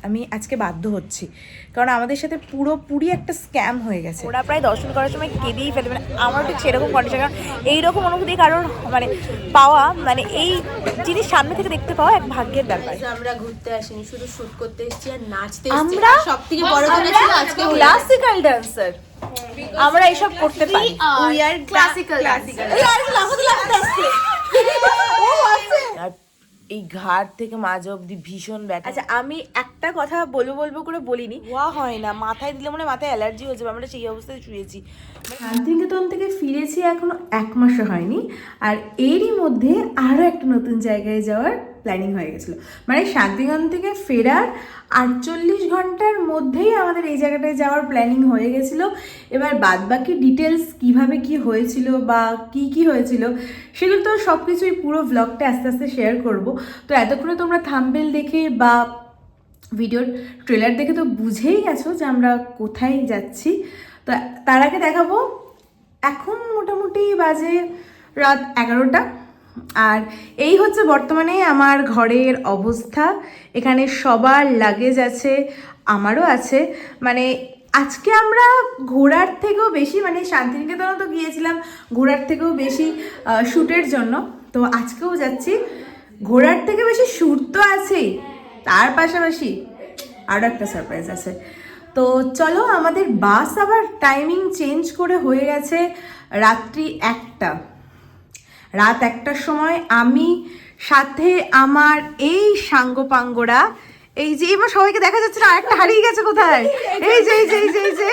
আমি আজকে বাধ্য হচ্ছি, কারণ আমাদের সাথে পুরোপুরি একটা স্ক্যাম হয়ে গেছে। ওরা প্রায় দর্শন করার সময় কেঁদেই ফেলে, মানে আমার ঠিক সেরকম কন্ডিশন। কারণ এইরকম অনুভূতি কারণ মানে পাওয়া, মানে এই জিনিস সামনে থেকে দেখতে পাওয়া এক ভাগ্যের ব্যাপার। আমরা ঘুরতে আসিনি, শুধু শুট করতে এসেছি আর নাচতে এসেছি। আমরা সবথেকে বড় কথা ছিল আজকে ক্লাসিক্যাল ডান্সার, আমরা এইসব করতে পারি। We are classical dancer. আর এই ঘাট থেকে মাঝ অব্দি ভীষণ ব্যথা। আচ্ছা, আমি একটা কথা বলবো করে বলিনি, ওয়া হয় না, মাথায় দিলে মনে মাথায় অ্যালার্জি হয়ে যাবে। আমরা সেই অবস্থায় শুয়েছি। শান্তিনিকেতন থেকে ফিরেছি এখনো 1 মাসও হয়নি, আর এরই মধ্যে আরও একটা নতুন জায়গায় যাওয়ার প্ল্যানিং হয়ে গেছিলো। মানে শান্তিনিকেতন থেকে ফেরার 48 ঘন্টার মধ্যেই আমাদের এই জায়গাটায় যাওয়ার প্ল্যানিং হয়ে গেছিলো। এবার বাদবাকি ডিটেলস কিভাবে কি হয়েছিল বা কি হয়েছিল সেগুলো তো সব কিছুই পুরো ভ্লগটা আস্তে আস্তে শেয়ার করব। তো এতক্ষণে তোমরা থাম্বনেল দেখে বা ভিডিওর ট্রেলার দেখে তো বুঝেই গেছো যে আমরা কোথায় যাচ্ছি। তো তার আগে দেখাবো, এখন মোটামুটি বাজে রাত 11টা, আর এই হচ্ছে বর্তমানে আমার ঘরের অবস্থা। এখানে সবার লাগেজ আছে, আমারও আছে। মানে আজকে আমরা ঘোরার থেকেও বেশি, মানে শান্তিনিকেতনও তো গিয়েছিলাম ঘোরার থেকেও বেশি শ্যুটের জন্য, তো আজকেও যাচ্ছি। ঘোরার থেকে বেশি শ্যুট তো আছেই, তার পাশাপাশি আরও একটা সারপ্রাইজ আছে। তো চলো, আমাদের বাস আবার টাইমিং চেঞ্জ করে হয়ে গেছে রাত্রি 1টা। রাত 1টার সময় আমি সাথে আমার এই সাঙ্গপাঙ্গরা, এই যে এবার সবাইকে দেখা যাচ্ছে না, আরেকটা হারিয়ে গেছে কোথায়, এই যে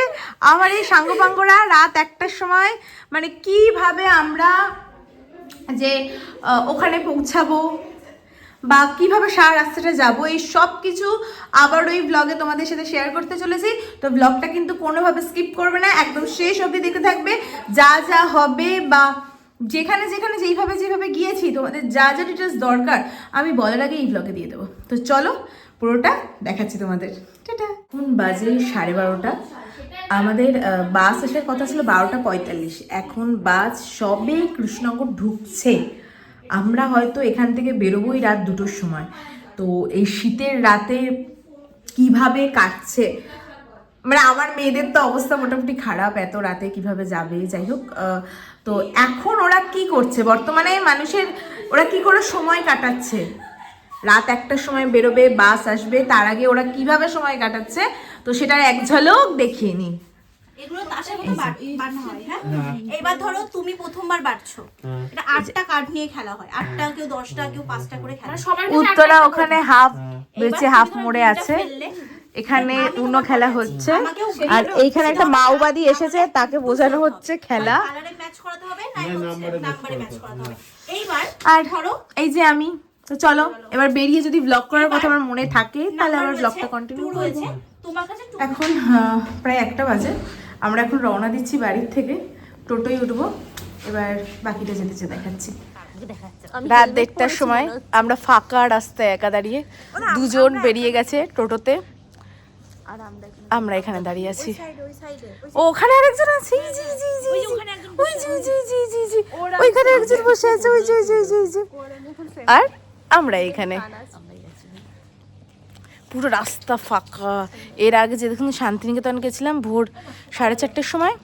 আমার এই সাঙ্গপাঙ্গরা রাত 1টার সময় মানে কিভাবে আমরা যে ওখানে পৌঁছাবো বা কিভাবে সারা রাস্তাটা যাবো, এই সব কিছু আবার ওই ব্লগে তোমাদের সাথে শেয়ার করতে চলেছি। তো ব্লগটা কিন্তু কোনোভাবে স্কিপ করবে না, একদম শেষ অবধি দেখতে থাকবে। যা যা হবে বা যেখানে যেভাবে গিয়েছি, তোমাদের যা যা ডিটেলস দরকার আমি বলার আগে এই ব্লগে দিয়ে দেবো। তো চলো পুরোটা দেখাচ্ছি তোমাদের। টাটা। এখন বাজে 12:30। আমাদের বাস আসার কথা ছিল 12:45, এখন বাস সবে কৃষ্ণনগর ঢুকছে। আমরা হয়তো এখান থেকে বেরোবোই রাত 2টোর সময়। তো এই শীতের রাতে কিভাবে কাটছে, মানে আমার মেয়েদের তো অবস্থা মোটামুটি খারাপ, এত রাতে কিভাবে যাবে। যাই হোক, তো এখন ওরা কি করছে বর্তমানে, মানুষের ওরা কি করে সময় কাটাচ্ছে, রাত 1টার সময় বেরোবে, বাস আসবে, তার আগে ওরা কিভাবে সময় কাটাচ্ছে, তো সেটার এক ঝলক দেখিয়ে নিই। এগুলো তাসের মতো বাড়ানো হয়। হ্যাঁ, এবার ধরো তুমি প্রথমবার বাড়ছো, এটা 8টা কার্ড নিয়ে খেলা হয়। 8টা, কেউ 10টা, কেউ 5টা করে খেলা। উত্তরা ওখানে হাফ বেঁচে হাফ মোড়ে আছে, এখানে উনো খেলা হচ্ছে, আর এইখানে একটা মাওবাদী এসেছে, তাকে বোঝানো হচ্ছে খেলা। কালারে ম্যাচ করাতে হবে না নাম্বারে ম্যাচ করাতে হবে। এইবার আর ধরো এই যে আমি, তো চলো এবার বেরিয়ে যদি ব্লগ করার কথা আমার মনে থাকে তাহলে আবার ব্লগটা কন্টিনিউ করব। তোমার কাছে এখন প্রায় 1টা বাজে, আমরা এখন রওনা দিচ্ছি বাড়ির থেকে, টোটোয় উঠবো। এবার বাকিটা যেতে দেখাচ্ছি। রাত 1টার সময় আমরা ফাঁকা রাস্তায় একা দাঁড়িয়ে, দুজন বেরিয়ে গেছে টোটোতে, আমরা এখানে দাঁড়িয়ে আছি। ওখানে আরেকজন আছে, ওইখানে একজন বসে আছে, আর আমরা এখানে। পুরো রাস্তা ফাঁকা। এর আগে যে দেখুন শান্তিনিকেতন গেছিলাম ভোর 4:30টার সময়,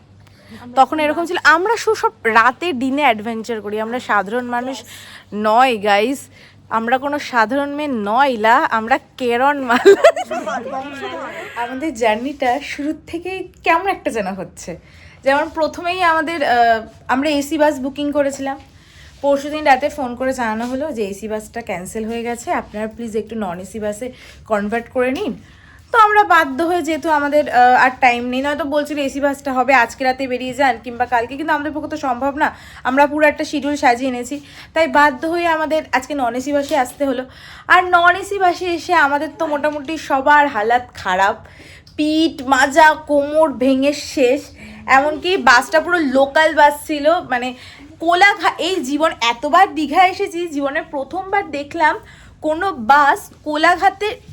তখন এরকম ছিল। আমরা সব রাতে দিনে অ্যাডভেঞ্চার করি, আমরা সাধারণ মানুষ নয় গাইস, আমরা কোনো সাধারণ মেয়ে নয়লা, আমরা কেরন মাল। আমাদের জার্নিটা শুরুর থেকেই কেমন একটা যেন হচ্ছে। যেমন প্রথমেই আমরা এসি বাস বুকিং করেছিলাম, পরশুদিন রাতে ফোন করে জানানো হলো যে এসি বাসটা ক্যান্সেল হয়ে গেছে, আপনারা প্লিজ একটু নন এসি বাসে কনভার্ট করে নিন। তো আমরা বাধ্য হয়ে, যেহেতু আমাদের আর টাইম নেই, নয়তো বলছিল এসি বাসটা হবে আজকে রাতে বেরিয়ে যান কিংবা কালকে, কিন্তু আমাদের পক্ষে তো সম্ভব না, আমরা পুরো একটা শিডিউল সাজিয়ে এনেছি। তাই বাধ্য হয়ে আমাদের আজকে নন এসি বাসে আসতে হলো। আর নন এসি বাসে এসে আমাদের তো মোটামুটি সবার হালাত খারাপ, পিঠ মাজা কোমর ভেঙে শেষ। এমনকি বাসটা পুরো লোকাল বাস ছিল, মানে এই জীবন এতবার দীঘা এসেছি, জীবনের প্রথমবার দেখলাম কোনো বাস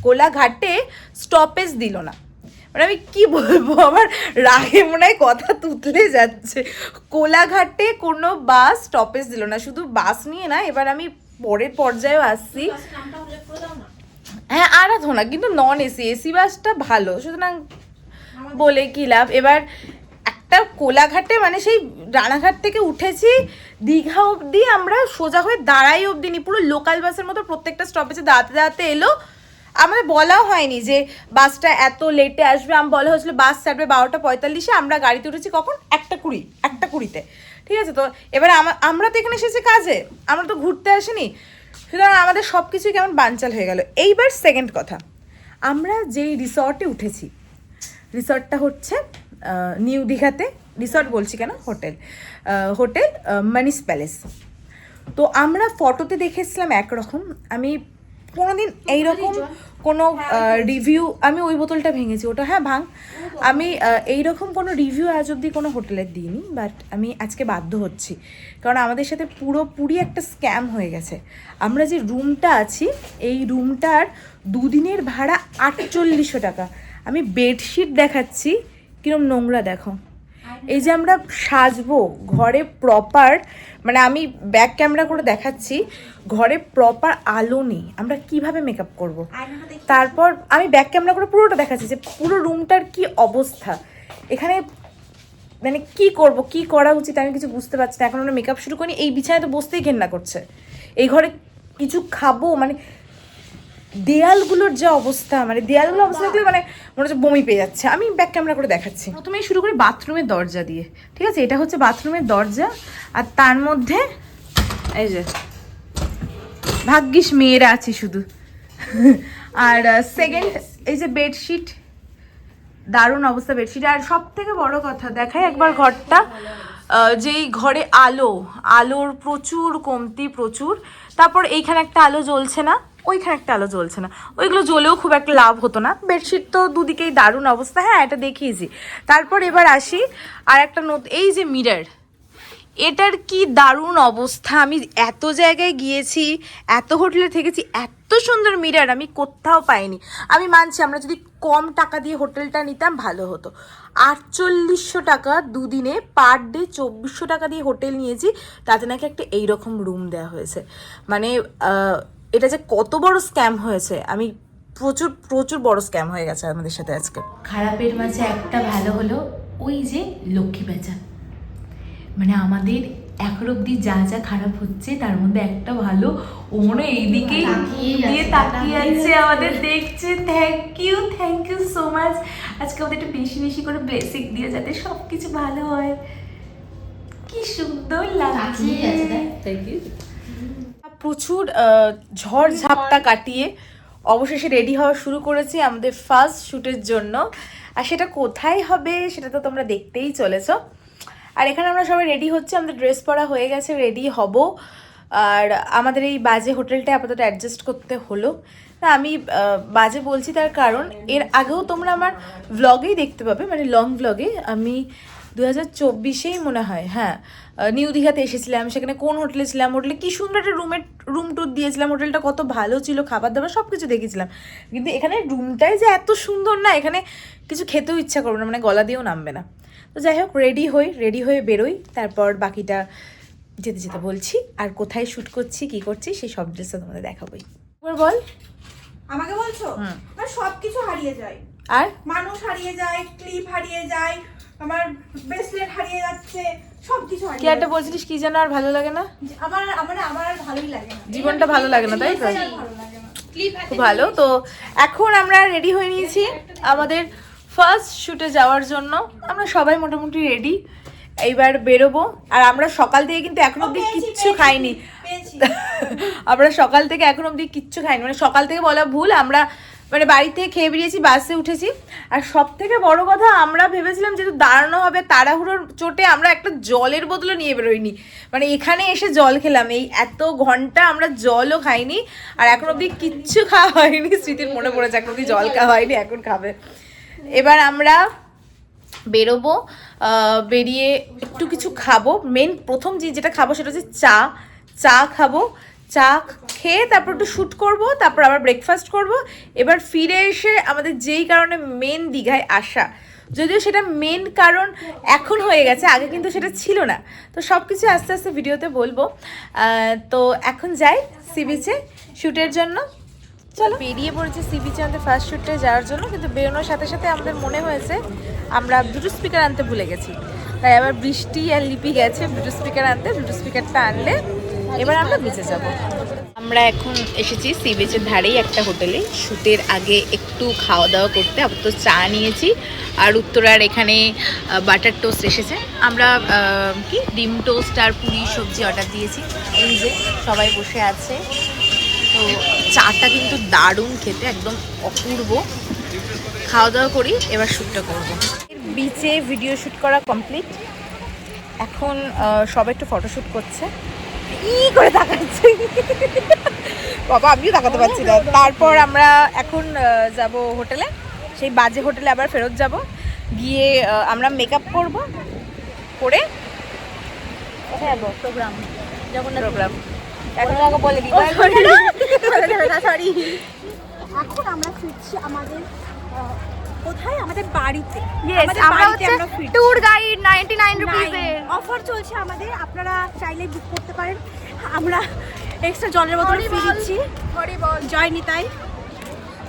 কোলাঘাটে স্টপেজ দিল না। মানে আমি কি বলবো, আমার রাগে মনে হয় কথা তুতলে যাচ্ছে। কোলাঘাটে কোনো বাস স্টপেজ দিল না, শুধু বাস নিয়ে না, এবার আমি পরের পর্যায়েও আসছি। হ্যাঁ আরাধনা, কিন্তু নন এসি, এসি বাসটা ভালো, সুতরাং বলে কি লাভ। এবার একটা কোলাঘাটে মানে সেই রানাঘাট থেকে উঠেছি দীঘা অবধি আমরা সোজা হয়ে দাঁড়াই অবধি নি, পুরো লোকাল বাসের মতো প্রত্যেকটা স্টপেজে দাঁড়াতে দাঁড়াতে এলো। আমাদের বলাও হয়নি যে বাসটা এত লেটে আসবে, আমি বলা হয়েছিল বাস ছাড়বে 12:45, আমরা গাড়িতে উঠেছি কখন 1:20 ঠিক আছে। তো এবার আমরা তো এখানে এসেছি কাজে, আমরা তো ঘুরতে আসিনি, সুতরাং আমাদের সব কিছুই কেমন বানচাল হয়ে গেল। এইবার সেকেন্ড কথা, আমরা যেই রিসর্টে উঠেছি, রিসর্টটা হচ্ছে নিউ দীঘাতে, রিসর্ট বলছি কেন, হোটেল মানিস প্যালেস। তো আমরা ফটোতে দেখেছিলাম একরকম, আমি কোনোদিন এইরকম কোনো রিভিউ, আমি ওই বোতলটা ভেঙেছি ওটা, হ্যাঁ ভাঙ, আমি এইরকম কোনো রিভিউ আজ অবধি কোনো হোটেলের দিইনি, বাট আমি আজকে বাধ্য হচ্ছি, কারণ আমাদের সাথে পুরোপুরি একটা স্ক্যাম হয়ে গেছে। আমরা যে রুমটা আছি, এই রুমটার 2 দিনের ভাড়া 4800 টাকা। আমি বেডশিট দেখাচ্ছি কিরম নোংরা দেখো। এই যে আমরা সাজবো ঘরে প্রপার, মানে আমি ব্যাক ক্যামেরা করে দেখাচ্ছি, ঘরে প্রপার আলো নেই, আমরা কিভাবে মেকআপ করব। তারপর আমি ব্যাক ক্যামেরা করে পুরোটা দেখাচ্ছি যে পুরো রুমটার কি অবস্থা। এখানে মানে কি করব, কি করা উচিত আমি কিছু বুঝতে পারছি না। এখন আমরা মেকআপ শুরু করি, এই বিছানায় তো বসতেই ঘেন্না করছে, এই ঘরে কিছু খাবো মানে দেয়ালগুলোর যে অবস্থা, মানে দেয়ালগুলোর অবস্থা দেখলে মানে মনে হচ্ছে বমি পেয়ে যাচ্ছে। আমি ব্যাক ক্যামেরা করে দেখাচ্ছি। প্রথমেই শুরু করি বাথরুমের দরজা দিয়ে, ঠিক আছে, এটা হচ্ছে বাথরুমের দরজা, আর তার মধ্যে এই যে ভাগ্যিস মেয়েরা আছে শুধু। আর সেকেন্ড এই যে বেডশিট, দারুণ অবস্থা বেডশিট। আর সব থেকে বড় কথা দেখাই একবার ঘরটা, যেই ঘরে আলোর প্রচুর কমতি, প্রচুর। তারপর এইখানে একটা আলো জ্বলছে না, ওইখানে একটা আলো জ্বলছে না, ওইগুলো জ্বলেও খুব একটা লাভ হতো না। বেডশিট তো দুদিকেই দারুণ অবস্থা, হ্যাঁ এটা দেখিয়েছি। তারপর এবার আসি আর একটা এই যে মিরর, এটার কি দারুণ অবস্থা। আমি এত জায়গায় গিয়েছি, এত হোটেলে থেকেছি, এত সুন্দর মিরর আমি কোথাও পাইনি। আমি মানছি আমরা যদি কম টাকা দিয়ে হোটেলটা নিতাম ভালো হতো। 4800 টাকা 2 দিনে, পার ডে 2400 টাকা দিয়ে হোটেল নিয়েছি, তাতে নাকি একটা এইরকম রুম দেওয়া হয়েছে। মানে এটা যে কত বড় স্ক্যাম হয়েছে, আমি প্রচুর প্রচুর বড় স্ক্যাম হয়ে গেছে আমাদের সাথে আজকে। খারাপের মাঝে একটা ভালো হলো, ওই যে লক্ষ্মী বেচা, মানে আমাদের এখন অব্দি যা যা খারাপ হচ্ছে তার মধ্যে একটা ভালো, ও মনে এইদিকে দিয়ে তাকিয়ে আছে, আমাদের দেখছে। Thank you so much. আজকে আমাদের একটু বেশি বেশি করে ব্লেসিং দিয়ে যাতে সব কিছু ভালো হয়। কি সুন্দর লাগছে। Thank you. প্রচুর ঝড় ঝাপটা কাটিয়ে অবশেষে রেডি হওয়া শুরু করেছি আমাদের ফার্স্ট শ্যুটের জন্য। আর সেটা কোথায় হবে সেটা তো তোমরা দেখতেই চলেছো। আর এখানে আমরা সবাই রেডি হচ্ছে, আমাদের ড্রেস পরা হয়ে গেছে, রেডি হব। আর আমাদের এই বাজে হোটেলটা আপাতত অ্যাডজাস্ট করতে হলো। না আমি বাজে বলছি তার কারণ এর আগেও তোমরা আমার ভ্লগেই দেখতে পাবে, মানে লং ভ্লগে আমি 2024-এই মনে হয়, হ্যাঁ নিউ দীঘাতে এসেছিলাম। সেখানে কোন হোটেলে ছিলাম, হোটেলে কী সুন্দর একটা রুম ট্যুর দিয়েছিলাম, হোটেলটা কত ভালো ছিল, খাবার দাবার সব কিছু দেখেছিলাম। কিন্তু এখানে রুমটাই যে এত সুন্দর না, এখানে কিছু খেতেও ইচ্ছা করবে না, মানে গলা দিয়েও নামবে না। তো যাই হোক রেডি হয়ে বেরোই, তারপর বাকিটা যেতে যেতে বলছি। আর কোথায় শ্যুট করছি, কি করছি, সেই সব ড্রেসটা তোমাদের দেখাবোই। এবার বল, আমাকে বলছো? আমার সবকিছু হারিয়ে যায়, আর মানুষ হারিয়ে যায়, ক্লিপ হারিয়ে যায়, আমার ব্রেসলেট হারিয়ে যাচ্ছে, সবকিছু হারিয়ে কি একটা বলছিলিস, কি যেন আর ভালো লাগে না, আমার আর ভালোই লাগে না, জীবনটা ভালো লাগে না, তাই তো? ভালো লাগে না। খুব ভালো। তো এখন আমরা রেডি হয়ে নিয়েছি আমাদের ফার্স্ট শ্যুটে যাওয়ার জন্য। আমরা সবাই মোটামুটি রেডি, এইবার বেরোবো। আর আমরা সকাল থেকে কিন্তু এখন অবধি কিচ্ছু খাইনি, আমরা সকাল থেকে এখন অবধি কিচ্ছু খাইনি, মানে সকাল থেকে বলা ভুল, আমরা মানে বাড়ি থেকে খেয়ে বেরিয়েছি, বাসে উঠেছি। আর সব থেকে বড় কথা, আমরা ভেবেছিলাম যেহেতু দাঁড়ানো হবে, তাড়াহুড়োর চোটে আমরা একটা জলের বোতলও নিয়ে বেরোইনি, মানে এখানে এসে জল খেলাম। এই এত ঘন্টা আমরা জলও খাইনি, আর এখন অবধি কিচ্ছু খাওয়া হয়নি। স্মৃতির মনে পড়েছে এখন অবধি জল খাওয়া হয়নি, এখন খাবে। এবার আমরা বেরোবো, বেরিয়ে একটু কিছু খাবো। প্রথম যেটা খাবো সেটা হচ্ছে চা খাবো। চা খেয়ে তারপর একটু শ্যুট করবো, তারপর আবার ব্রেকফাস্ট করব। এবার ফিরে এসে আমাদের যেই কারণে মেন দীঘায় আসা, যদিও সেটা মেন কারণ এখন হয়ে গেছে, আগে কিন্তু সেটা ছিল না। তো সব কিছু আস্তে আস্তে ভিডিওতে বলবো। তো এখন যাই সি বিচে শ্যুটের জন্য। চলো বেরিয়ে পড়েছি সি বিচে আমাদের ফার্স্ট শ্যুটে যাওয়ার জন্য, কিন্তু বেরোনোর সাথে সাথে আমাদের মনে হয়েছে আমরা ব্লুটুথ স্পিকার আনতে ভুলে গেছি। তাই আবার বৃষ্টি আর লিপি গেছে ব্লুটুথ স্পিকার আনতে। ব্লুটুথ স্পিকারটা আনলে এবার আমরা বিচে যাব। আমরা এখন এসেছি সি বিচের ধারেই একটা হোটেলে শ্যুটের আগে একটু খাওয়া দাওয়া করতে। আপাতত চা নিয়েছি আর উত্তরার এখানে বাটার টোস্ট এসেছে। আমরা কি ডিম টোস্ট আর পুরি সবজি অর্ডার দিয়েছি। এই যে সবাই বসে আছে। তো চাটা কিন্তু দারুণ খেতে, একদম অপূর্ব। খাওয়া দাওয়া করি, এবার শ্যুটটা করবো। বিচে ভিডিও শ্যুট করা কমপ্লিট। এখন সবাই একটু ফটোশ্যুট করছে। ই করে তাকাচ্ছে বাবা, আমিও তাকাতে পারছি না। তারপর আমরা এখন যাব হোটেলে, সেই বাজে হোটেলে আবার ফেরত যাব। গিয়ে আমরা মেকআপ করব, করে কোথায় যাবো? প্রোগ্রাম, যখন প্রোগ্রাম এখন আগে বলে দিই। সরি, এখন আমরা ফিরছি আমাদের কোথায়? আমাদের বাড়িতে। আমরা ট্যুর গাইড 99 রুপিসের অফার চলছে আমাদের, আপনারা চাইলে বুক করতে পারেন। আমরা এক্সট্রা জলের বোতল ফ্রি দিচ্ছি। জয় নিতাই।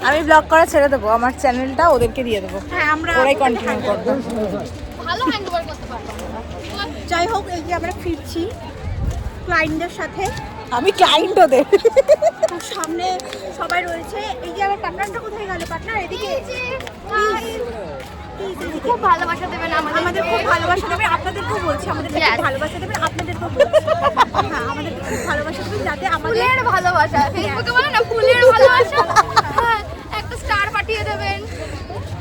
আমি ব্লগ করা ছেড়ে দেবো, আমার চ্যানেলটা ওদেরকে দিয়ে দেবো। হ্যাঁ, আমরা ওরাই কন্টিনিউ করবো। ভালো হ্যান্ডওভার করতে পারবো। যাই হোক, এই যে আমরা ফিরছি ক্লায়েন্টদের সাথে। আমি ক্লায়েন্ট ওদের। সামনে সবাই রয়েছে। এই যে আমার পার্টনারটা কোথায় গেল? পার্টনার এদিকে। খুব ভালোবাসা দেবেন আমাদের, খুব ভালোবাসা দেবেন। আপনাদেরকেও বলছি, আমাদের ভালোবাসা দেবেন। আপনাদেরকেও বলছি, হ্যাঁ, আমাদের খুব ভালোবাসা দেবেন, যাতে আমাদের ফুলের ভালোবাসা। ফেসবুকে বলে না ফুলের ভালোবাসা। হ্যাঁ, একটা স্টার পাঠিয়ে দেবেন।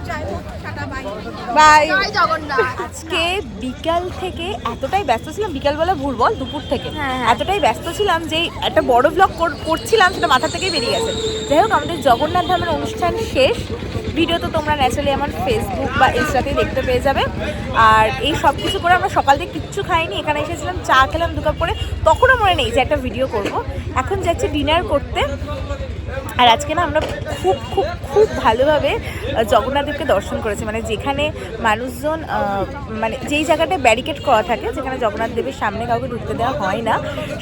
যাই হোক, টাটা, বাই বাই। জয় জগন্নাথ। আজকে বিকাল থেকে এতটাই ব্যস্ত ছিলাম, বিকালবেলা ভুলবল দুপুর থেকে এতটাই ব্যস্ত ছিলাম যে একটা বড় ব্লগ করছিলাম, সেটা মাথা থেকেই বেরিয়ে গেছে। যাই হোক, আমাদের জগন্নাথ ধামের অনুষ্ঠান শেষ। ভিডিও তো তোমরা ন্যাচারালি আমার ফেসবুক বা ইনস্টাতেই দেখতে পেয়ে যাবে। আর এই সব কিছু করে আমরা সকাল থেকে কিচ্ছু খাইনি, এখানে এসেছিলাম, চা খেলাম 2 কাপ করে। তখনও মনে নেই যে একটা ভিডিও করব। এখন যাচ্ছি ডিনার করতে। আর আজকে না আমরা খুব খুব খুব ভালোভাবে জগন্নাথদেবকে দর্শন করেছি। মানে যেখানে মানুষজন মানে যেই জায়গাটায় ব্যারিকেড করা থাকে, যেখানে জগন্নাথ দেবের সামনে কাউকে ঢুকতে দেওয়া হয় না,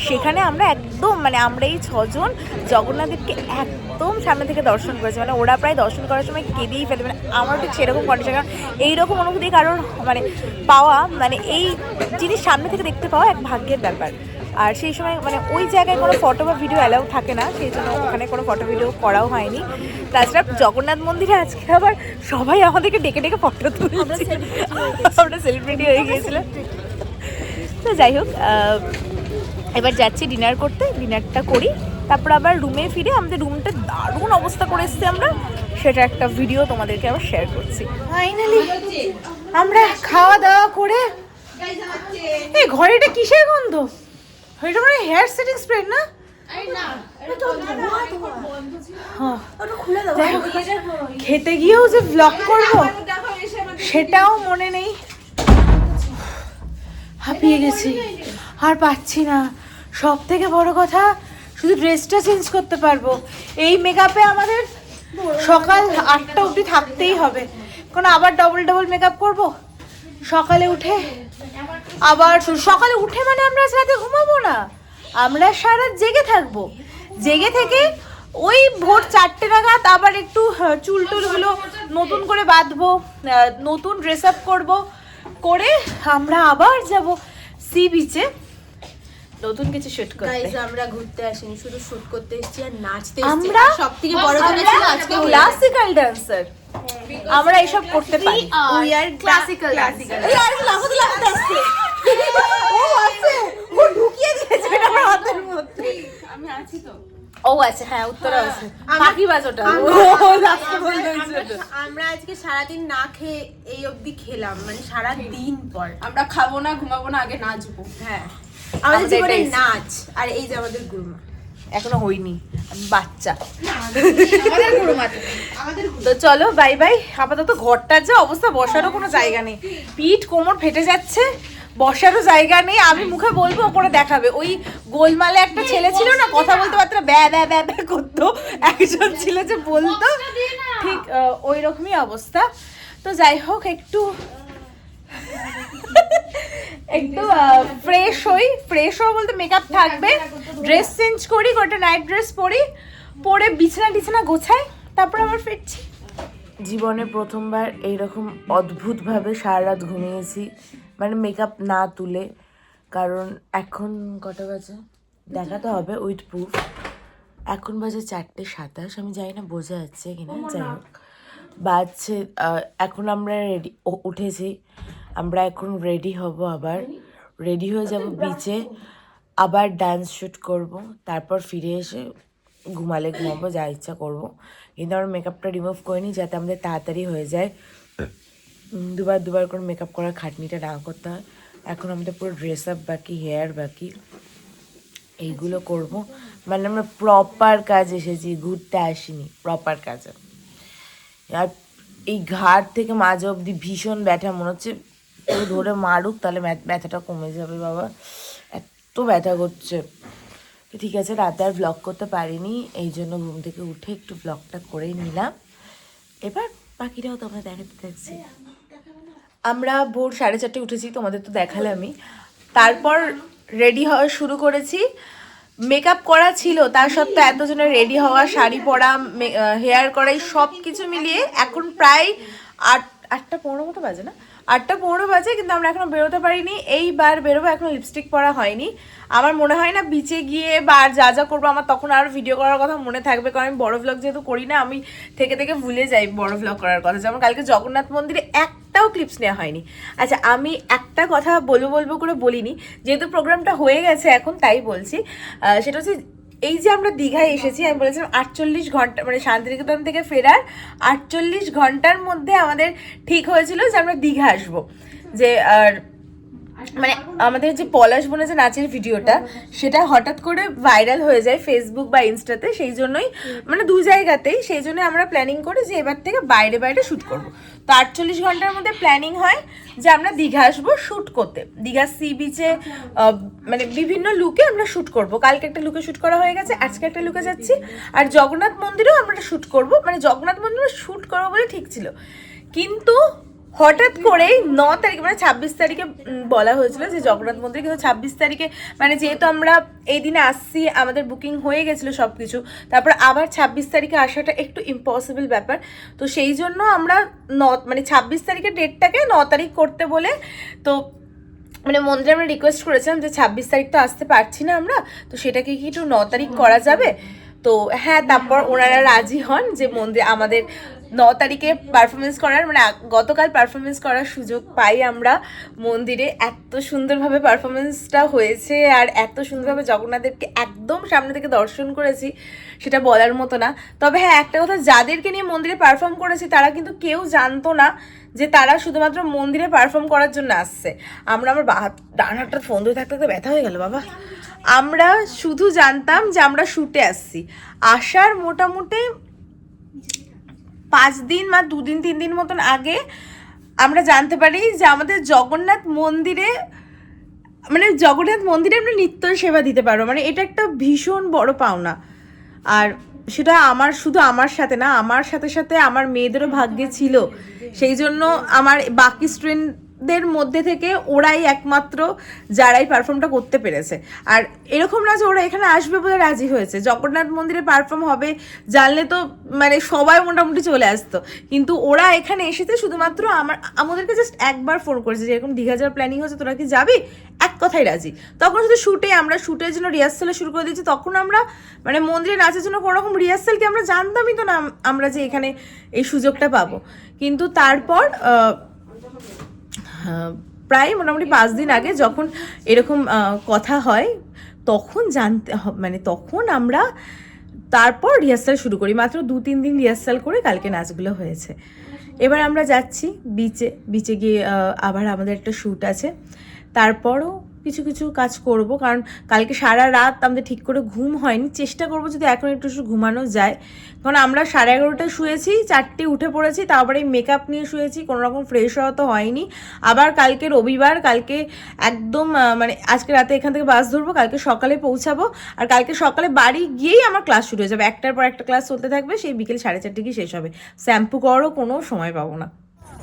সেখানে আমরা একদম মানে আমরা এই 6 জন জগন্নাথদেবকে একদম সামনে থেকে দর্শন করেছি। মানে ওরা প্রায় দর্শন করার সময় কেঁদেই ফেলে। মানে আমার ঠিক সেরকম কন্ডিশন, কারণ এইরকম অনুভূতি কারণ মানে পাওয়া, মানে এই জিনিস সামনে থেকে দেখতে পাওয়া এক ভাগ্যের ব্যাপার। আর সেই সময় মানে ওই জায়গায় কোনো ফটো বা ভিডিও অ্যালাউ থাকে না, সেই জন্য ওখানে কোনো ফটো ভিডিও করাও হয়নি। তাছাড়া জগন্নাথ মন্দিরে আজকে আবার সবাই আমাদেরকে ডেকে ডেকে ফটো তুলছে, আমরা সেলিব্রিটি হয়ে গিয়েছিলাম। তো যাই হোক, এবার যাচ্ছি ডিনার করতে, ডিনারটা করি, তারপর আবার রুমে ফিরে আমাদের রুমটা দারুণ অবস্থা করে এসেছি আমরা, সেটা একটা ভিডিও তোমাদেরকে আবার শেয়ার করছি। ফাইনালি আমরা খাওয়া দাওয়া করে, এই ঘরে এটা কিসের গন্ধ? এটা মানে হেয়ার সেটিং স্প্রে না? খেতে গিয়েও যে ব্লগ করব সেটাও মনে নেই, হাঁপিয়ে গেছি, আর পাচ্ছি না। সব থেকে বড় কথা, শুধু ড্রেসটা চেঞ্জ করতে পারবো। এই মেকআপে আমাদের সকাল 8টা অবধি থাকতেই হবে, কারণ আবার ডবল মেকআপ করব। সকালে উঠে আবার সকালে উঠে মানে আমরা রাতে ঘুমাবো না, আমরা সারা জেগে থাকবো। জেগে থেকে ওই ভোর 4টে নাগাদ আবার একটু চুল টুলগুলো নতুন করে বাঁধবো, নতুন ড্রেস আপ করবো, করে আমরা আবার যাব সি বিচে নতুন কিছু শুট করতে। গাইস, আমরা ঘুরতে আসিনি, শুধু শুট করতে এসেছি আর নাচতে এসেছি। আমরা সবথেকে বড় কথা ছিল আজকে ক্লাসিক্যাল ডান্সার, আমরা এসব করতে পারি। We are classical dancer. এই আর লাফাতে লাফাতে আসছে, ও আছে, ও ঢুকিয়ে দিয়েছে আমার হাতের মধ্যে। আমি আছি তো। ও আছে, হ্যাঁ, উত্তরা আছে, পাখি বাজোটা। আমরা আজকে সারাদিন না খেয়ে এই অবধি খেলাম, মানে সারা দিন পর। আমরা খাবো না, ঘুমাবো না, আগে নাচবো। হ্যাঁ, আমাদের জীবনে নাচ। আর এই যে আমাদের গুরুমা, এখনো হইনি, আমি বাচ্চা। তো চলো বাই বাই। আপাতত ঘরটার যে অবস্থা, বসারও কোনো জায়গা নেই, পিঠ কোমর ফেটে যাচ্ছে, বসারও জায়গা নেই। আমি মুখে বলবো, ওপরে দেখাবে। ওই গোলমালে একটা ছেলে ছিল না, কথা বলতে পারতো না, ব্যা ব্যা ব্যা ব্যা করতো, একজন ছিল যে বলতো, ঠিক ওই রকমই অবস্থা। তো যাই হোক, একটু ফ্রেশ হই। ফ্রেশ হওয়া বলতে মেকআপ থাকবে, ড্রেস চেঞ্জ করি, গোটা নাইট ড্রেস পরি, পরে বিছানা গোছাই, তারপর আবার ফিরছি। জীবনে প্রথমবার এইরকম অদ্ভুতভাবে সারা রাত ঘুমিয়েছি, মানে মেকআপ না তুলে। কারণ এখন কটা বাজে দেখাতে হবে উইথ প্রুফ। এখন বাজে 4:27, আমি জানি না বোঝা যাচ্ছে কিনা, যাই হোক বাজছে। এখন আমরা রেডি উঠেছি, আমরা এখন রেডি হব, আবার রেডি হয়ে যাব বিচে, আবার ডান্স শ্যুট করব, তারপর ফিরে এসে ঘুমালে ঘুমাবো, যা ইচ্ছা করবো। কিন্তু আমরা মেকআপটা রিমুভ করিনি যাতে আমাদের তাড়াতাড়ি হয়ে যায়, দুবার করে মেকআপ করার খাটনিটা না করতে হয়। এখন আমাদের পুরো ড্রেস আপ বাকি, হেয়ার বাকি, এইগুলো করব। মানে আমরা প্রপার কাজ এসেছি, ঘুরতে আসিনি, প্রপার কাজে। আর এই ঘাট থেকে মাঝ অবধি ভীষণ ব্যথা, মনে হচ্ছে কেউ ধরে মারুক তাহলে ব্যথাটা কমে যাবে। বাবা এত ব্যথা করছে। তো ঠিক আছে, রাতে আর ব্লগ করতে পারিনি, এই জন্য ঘুম থেকে উঠে একটু ব্লগটা করেই নিলাম। এবার বাকিটাও তোমরা দেখাতে থাকছি। আমরা ভোর 4:30 উঠেছি, তোমাদের তো দেখালামই। তারপর রেডি হওয়া শুরু করেছি। মেকআপ করা ছিল, তার সত্ত্বেও এতজনের রেডি হওয়া, শাড়ি পরা, হেয়ার করা, সব কিছু মিলিয়ে এখন প্রায় 8:15 মতো বাজে, না 8:15 বাজে, কিন্তু আমরা এখনো বেরোতে পারিনি। এইবার বেরোবো, এখনো লিপস্টিক পরা হয়নি। আমার মনে হয় না বিচে গিয়ে বা আর যা করবো আমার তখন আর ভিডিও করার কথা মনে থাকবে, কারণ আমি বড় ভ্লগ যেহেতু করি না, আমি থেকে ভুলে যাই বড় ভ্লগ করার কথা। যেমন কালকে জগন্নাথ মন্দিরে একটাও ক্লিপস নেওয়া হয়নি। আচ্ছা, আমি একটা কথা বলবো করে বলিনি, যেহেতু প্রোগ্রামটা হয়ে গেছে এখন, তাই বলছি। সেটা হচ্ছে এই যে আমরা দীঘায় এসেছি, আমি বলেছিলাম 48 ঘন্টা, মানে শান্তিনিকেতন থেকে ফেরার 48 ঘন্টার মধ্যে আমাদের ঠিক হয়েছিল যে আমরা দীঘা আসবো। যে আর মানে আমাদের যে পলাশ বনে যে নাচের ভিডিওটা, সেটা হঠাৎ করে ভাইরাল হয়ে যায় ফেসবুক বা ইনস্টাতে, সেই জন্যই মানে দু জায়গাতেই, সেই জন্য আমরা প্ল্যানিং করি যে এবার থেকে বাইরে শ্যুট করব। তো 48 ঘন্টার মধ্যে প্ল্যানিং হয় যে আমরা দীঘা আসবো শ্যুট করতে, দীঘা সি বিচে, মানে বিভিন্ন লুকে আমরা শ্যুট করব। কালকে একটা লুকে শ্যুট করা হয়ে গেছে, আজকে একটা লুকে যাচ্ছি, আর জগন্নাথ মন্দিরেও আমরা শ্যুট করব। মানে জগন্নাথ মন্দিরে শ্যুট করবো বলে ঠিক ছিল, কিন্তু হঠাৎ করেই 9 তারিখে, মানে 26 তারিখে বলা হয়েছিল যে জগন্নাথ মন্দিরে, কিন্তু 26 তারিখে মানে যেহেতু আমরা এই দিনে আসছি, আমাদের বুকিং হয়ে গেছিলো সব কিছু, তারপর আবার 26 তারিখে আসাটা একটু ইম্পসিবল ব্যাপার। তো সেই জন্য আমরা 26 তারিখের ডেটটাকে 9 তারিখ করতে বলে, তো মানে মন্দিরে আমরা রিকোয়েস্ট করেছিলাম যে 26 তারিখ তো আসতে পারছি না আমরা, তো সেটাকে কি একটু 9 তারিখ করা যাবে? তো হ্যাঁ, তারপর ওনারা রাজি হন যে মন্দির আমাদের 9 তারিখে পারফরমেন্স করার, মানে গতকাল পারফরমেন্স করার সুযোগ পাই আমরা মন্দিরে। এত সুন্দরভাবে পারফরমেন্সটা হয়েছে, আর এত সুন্দরভাবে জগন্নাথদেবকে একদম সামনে থেকে দর্শন করেছি, সেটা বলার মতো না। তবে হ্যাঁ, একটা কথা, যাদেরকে নিয়ে মন্দিরে পারফর্ম করেছি তারা কিন্তু কেউ জানতো না যে তারা শুধুমাত্র মন্দিরে পারফর্ম করার জন্য আসছে। আমার ডান হাতটা ফোন ধরে থাকতে ব্যথা হয়ে গেল বাবা। আমরা শুধু জানতাম যে আমরা শুটে আসছি। আসার মোটামুটি 5 দিন বা 2 দিন 3 দিন মতন আগে আমরা জানতে পারি যে আমাদের জগন্নাথ মন্দিরে আমরা নিত্য সেবা দিতে পারবো। মানে এটা একটা ভীষণ বড় পাওনা। আর সেটা শুধু আমার সাথে না, আমার সাথে সাথে আমার মেয়েদেরও ভাগ্যে ছিল। সেই জন্য আমার বাকি স্টুডেন্টদের মধ্যে থেকে ওরাই একমাত্র যারাই পারফর্মটা করতে পেরেছে। আর এরকম না যে ওরা এখানে আসবে বলে রাজি হয়েছে, জগন্নাথ মন্দিরে পারফর্ম হবে জানলে তো মানে সবাই মোটামুটি চলে আসতো, কিন্তু ওরা এখানে এসেছে শুধুমাত্র আমাদেরকে জাস্ট একবার ফোন করেছে যে এরকম দীঘা যাওয়ার প্ল্যানিং হচ্ছে, তোরা কি যাবি? এক কথাই রাজি। তখন শুধু আমরা শ্যুটের জন্য রিহার্সাল শুরু করে দিয়েছি। তখন আমরা মানে মন্দিরে নাচের জন্য কোনো রকম রিহার্সাল কি আমরা জানতামই তো না আমরা যে এখানে এই সুযোগটা পাবো। কিন্তু তারপর প্রায় মোটামুটি 5 দিন আগে যখন এরকম কথা হয়, তখন তখন আমরা তারপর রিহার্সাল শুরু করি। মাত্র 2-3 দিন রিহার্সাল করে কালকে নাচগুলো হয়েছে। এবার আমরা যাচ্ছি বিচে গিয়ে আবার আমাদের একটা শ্যুট আছে, তারপরও কিছু কাজ করব, কারণ কালকে সারা রাত আমাদের ঠিক করে ঘুম হয়নি। চেষ্টা করব যদি এখন একটু ঘুমানো যায়, কারণ আমরা 11:30টায় শুয়েছি, 4টে উঠে পড়েছি, তারপরে মেকআপ নিয়ে শুয়েছি, কোনো রকম ফ্রেশ হওয়া তো হয়নি। আবার কালকে রবিবার, কালকে একদম আজকে রাতে এখান থেকে বাস ধরবো, কালকে সকালে পৌঁছাবো, আর কালকে সকালে বাড়ি গিয়েই আমার ক্লাস শুরু হয়ে যাবে। একটার পর একটা ক্লাস চলতে থাকবে, সেই বিকেল 4:30 গিয়ে শেষ হবে। শ্যাম্পু করারও কোনো সময় পাবো না।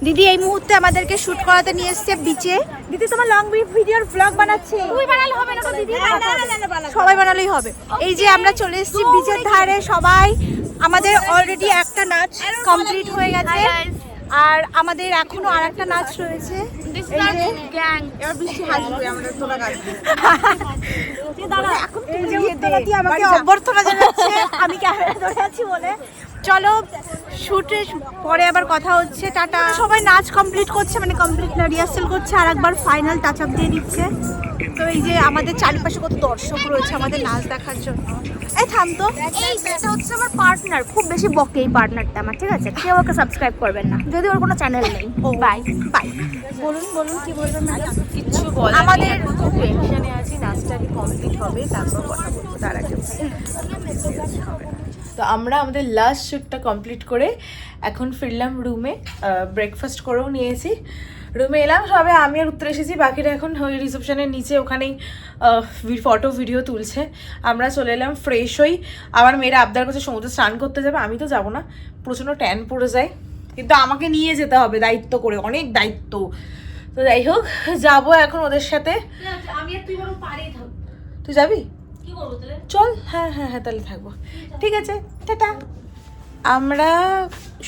দিদি এই মুহূর্তে আমাদেরকে শুট করাতে নিয়ে এসেছে বিচে। দিদি তোমার লং ভিডিওর ব্লগ বানাচ্ছে। তুই বানালে হবে না তো দিদি, সবাই বানালেই হবে। এই যে আমরা চলে এসেছি বিচের ধারে সবাই। আমাদের অলরেডি একটা নাচ কমপ্লিট হয়ে গেছে আর আমাদের এখনো আরেকটা নাচ রয়েছে। এবার বৃষ্টি হাসবে, আমরা তোলা কাটবো। এখন আমাকে অভ্যর্থনা জানাচ্ছে আমি ক্যামেরা ধরে আছি বলে। চলো শুটে পরে আবার কথা হচ্ছে, টাটা। সবাই নাচ কমপ্লিট করছে, মানে কমপ্লিট না রিহার্সেল করছে আর একবার ফাইনাল টাচ আপ দিয়ে দিচ্ছে। তো এই যে আমাদের চারিপাশে কত দর্শক রয়েছে আমাদের নাচ দেখার জন্য। এই থাম তো, এটা হচ্ছে আমার পার্টনার, খুব বেশি বকে এই পার্টনারটা আমার, ঠিক আছে? কেউ ওকে সাবস্ক্রাইব করবেন না যদি ওর কোনো চ্যানেল নেই। Bye bye. বলুন কি বলবেন ম্যাডাম? কিচ্ছু বলার আমাদের খুব টেনশনে আছি, নাচটা আগে কমপ্লিট হবে তারপর কথা বলবো, তার আগে। তো আমরা আমাদের লাস্ট শ্যুটটা কমপ্লিট করে এখন ফিরলাম রুমে, ব্রেকফাস্ট করেও নিয়েছি। রুমে এলাম সবে, আমি আর উত্তর এসেছি, বাকিরা এখন ওই রিসেপশনের নিচে ওখানেই ফটো ভিডিও তুলছে। আমরা চলে এলাম ফ্রেশ হই। আমার মেয়েরা আবদার করছে সমুদ্রে স্নান করতে যাবে, আমি তো যাবো না, প্রচণ্ড ট্যান পড়ে যায়, কিন্তু আমাকে নিয়ে যেতে হবে দায়িত্ব করে, অনেক দায়িত্ব। তো যাই হোক যাবো এখন ওদের সাথে। তুই যাবি? চল, হ্যাঁ হ্যাঁ হ্যাঁ তাহলে থাকবো, ঠিক আছে, টাটা। আমরা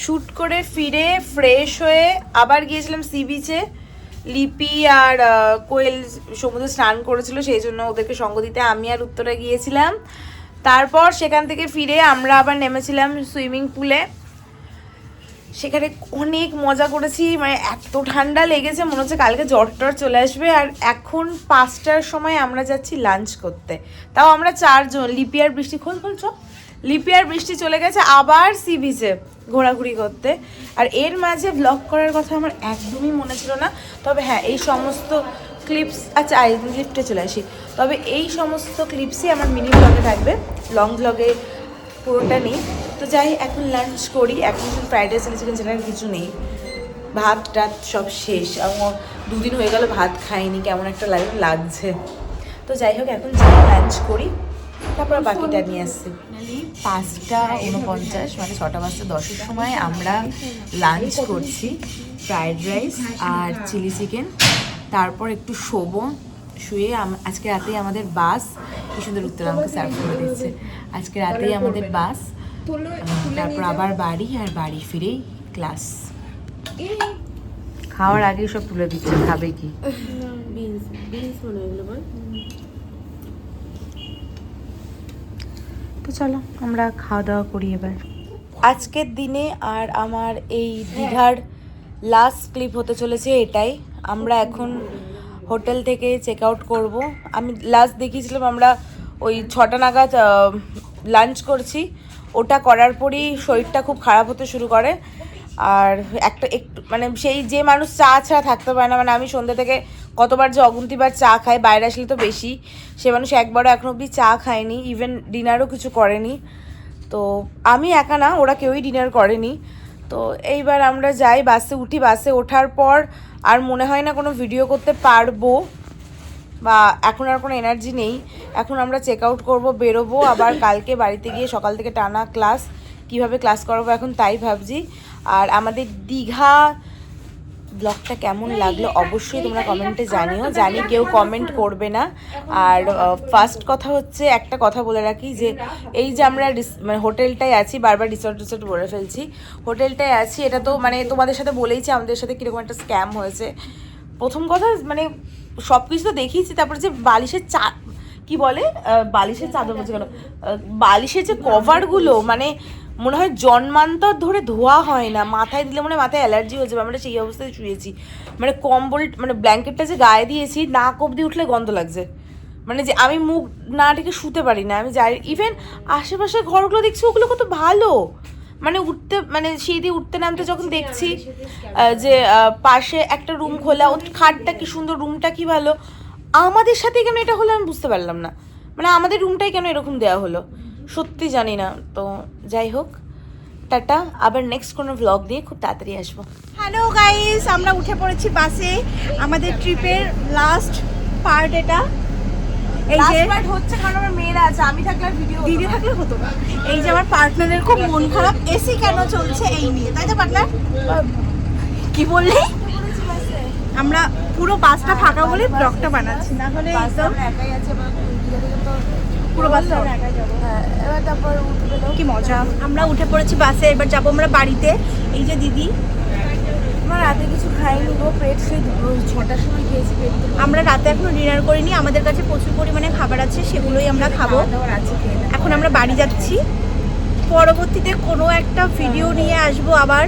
শ্যুট করে ফিরে ফ্রেশ হয়ে আবার গিয়েছিলাম সি বিচে। লিপি আর কোয়েল সমুদ্রে স্নান করেছিল, সেই জন্য ওদেরকে সঙ্গ দিতে আমি আর উত্তরে গিয়েছিলাম। তারপর সেখান থেকে ফিরে আমরা আবার নেমেছিলাম সুইমিং পুলে। সেখানে অনেক মজা করেছি, মানে এত ঠান্ডা লেগেছে মনে হচ্ছে কালকে জ্বর টর চলে আসবে। আর এখন 5টার সময় আমরা যাচ্ছি লাঞ্চ করতে, তাও আমরা 4 জন। লিপি আর বৃষ্টি লিপি আর বৃষ্টি চলে গেছে আবার সি বিচে ঘোরাঘুরি করতে। আর এর মাঝে ব্লগ করার কথা আমার একদমই মনে ছিল না, তবে হ্যাঁ এই সমস্ত ক্লিপস, আচ্ছা লিফটে চলে আসি, তবে এই সমস্ত ক্লিপসই আমার মিনি ব্লগে থাকবে, লং ব্লগে পুরোটা নেই। তো যাই এখন লাঞ্চ করি। এখন ফ্রাইড রাইস, চিলি চিকেন ছাড়া কিছু নেই, ভাত টাত সব শেষ। আমার 2 দিন হয়ে গেল ভাত খাইনি, কেমন একটা লাগছে। তো যাই হোক এখন যাই লাঞ্চ করি, তারপর বাকিটা নিয়ে আসছি। 5:49 মানে 6টা বাজতে 10-এর সময় আমরা লাঞ্চ করছি, ফ্রাইড রাইস আর চিলি চিকেন। তারপর একটু শোবো, শুয়ে আজকে রাতেই আমাদের বাস। কি সুন্দর উত্তর আমাকে সার্ভ করে দিচ্ছে। আজকে রাতেই আমাদের বাস, তারপর আবার বাড়ি, আর বাড়ি ফিরেই ক্লাস। খাওয়ার আগে সব তুলে দিচ্ছে, খাবে কি? তো চলো আমরা খাওয়া দাওয়া করি এবার। আজকের দিনে আর আমার এই দীঘার লাস্ট ক্লিপ হতে চলেছে এটাই। আমরা এখন হোটেল থেকে চেক আউট করবো। আমি লাস্ট দেখিয়েছিলাম আমরা ওই 6টা নাগাদ লাঞ্চ করছি, ওটা করার পরই শরীরটা খুব খারাপ হতে শুরু করে। আর একটু মানে সেই যে মানুষ চা ছাড়া থাকতে পারে না, মানে আমি সন্ধ্যা থেকে কতবার যে অগুন্তিবার চা খাই, বাইরে আসলে তো বেশি, সে মানুষ একবারও এখন অবধি চা খায়নি, ইভেন ডিনারও কিছু করেনি। তো আমি একা না, ওরা কেউই ডিনার করেনি। তো এইবার আমরা যাই, বাসে উঠি। বাসে ওঠার পর আর মনে হয় না কোনো ভিডিও করতে পারবো, বা এখন আর কোনো এনার্জি নেই। এখন আমরা চেক আউট করবো, বেরোবো। আবার কালকে বাড়িতে গিয়ে সকাল থেকে টানা ক্লাস, কিভাবে ক্লাস করাবো এখন তাই ভাবছি। আর আমাদের দীঘা ব্লগটা কেমন লাগলো অবশ্যই তোমরা কমেন্টে জানিও, জানি কেউ কমেন্ট করবে না। আর ফার্স্ট কথা হচ্ছে, একটা কথা বলে রাখি, যে এই যে আমরা মানে হোটেলটায় আছি, বারবার রিসর্ট বলে ফেলছি, হোটেলটায় আছি, এটা তো মানে তোমাদের সাথে বলেইছি আমাদের সাথে কীরকম একটা স্ক্যাম হয়েছে। প্রথম কথা মানে সব কিছু তো দেখিয়েছি, তারপরে যে বালিশের কি বলে বালিশের চাদর বলছে কেন, বালিশের যে কভারগুলো মানে মনে হয় জন্মান্তর ধরে ধোয়া হয় না, মাথায় দিলে মনে হয় মাথায় অ্যালার্জি হয়ে যাবে। আমরা সেই অবস্থায় শুয়েছি, মানে কম্বল মানে ব্ল্যাঙ্কেটটা যে গায়ে দিয়েছি নাক অবধি উঠলে গন্ধ লাগছে, মানে যে আমি মুখ না ঢেকে শুতে পারি না। আমি যাই, ইভেন আশেপাশের ঘরগুলো দেখছি ওগুলো কত ভালো, মানে উঠতে মানে সেই দিয়ে উঠতে নামতে যখন দেখছি যে পাশে একটা রুম খোলা, ও খাটটা কি সুন্দর, রুমটা কি ভালো, আমাদের সাথে কেন এটা হলো আমি বুঝতে পারলাম না, মানে আমাদের রুমটাই কেন এরকম দেওয়া হলো সত্যি জানি না। তো যাই হোক, টাটা, আবার নেক্সট কোনো ব্লগ দিয়ে খুব তাড়াতাড়ি আসবো। হ্যালো গাইস, আমরা উঠে পড়েছি বাসে, আমাদের ট্রিপের লাস্ট পার্ট এটা। এই যে পার্ট হচ্ছে কারণ আমার মেয়েরা আছে, আমি থাকলে ভিডিও থাকলে হতো না। এই যে আমার পার্টনারের খুব মন খারাপ, এসি কেন চলছে এই নিয়ে, তাই তো পার্টনার? কি বললি? আমরা পুরো বাসটা ফাঁকা বলে ব্লগটা বানাচ্ছি, না হলে একদম একাই আছে, পুরো বাসটা একাই যাবো। হ্যাঁ, এবার তারপর উঠে গেলেও কি মজা। আমরা উঠে পড়েছি বাসে, এবার যাবো আমরা বাড়িতে। এই যে দিদি, আমার রাতে কিছু খাইনি গো, পেট সেই 6টার সময় খেয়েছি, পেট আমরা রাতে এখনো ডিনার করিনি, আমাদের কাছে প্রচুর পরিমাণে খাবার আছে, সেগুলোই আমরা খাবো। খাওয়া আছে খেয়ে নেবো। এখন আমরা বাড়ি যাচ্ছি, পরবর্তীতে কোনো একটা ভিডিও নিয়ে আসবো আবার।